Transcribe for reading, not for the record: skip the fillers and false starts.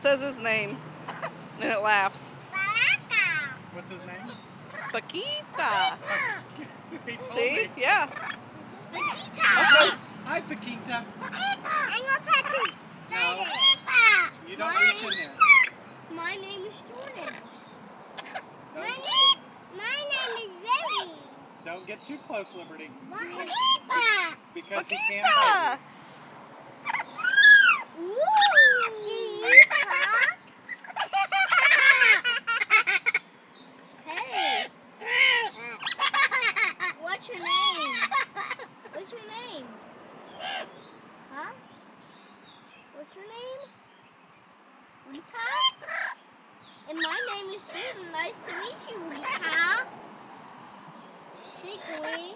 says his name, and it laughs. What's his name? Paquita. He told See? me. Yeah. Paquita. Hi, Paquita. No, you don't reach in there. My name is Jordan. Don't, My name is Lily. don't get too close, Liberty. Because he Paquita. can't hide Hey. What's your name? What's your name? Huh? What's your name? Rita? And my name is Jordan. Nice to meet you, Rita. Shake wing.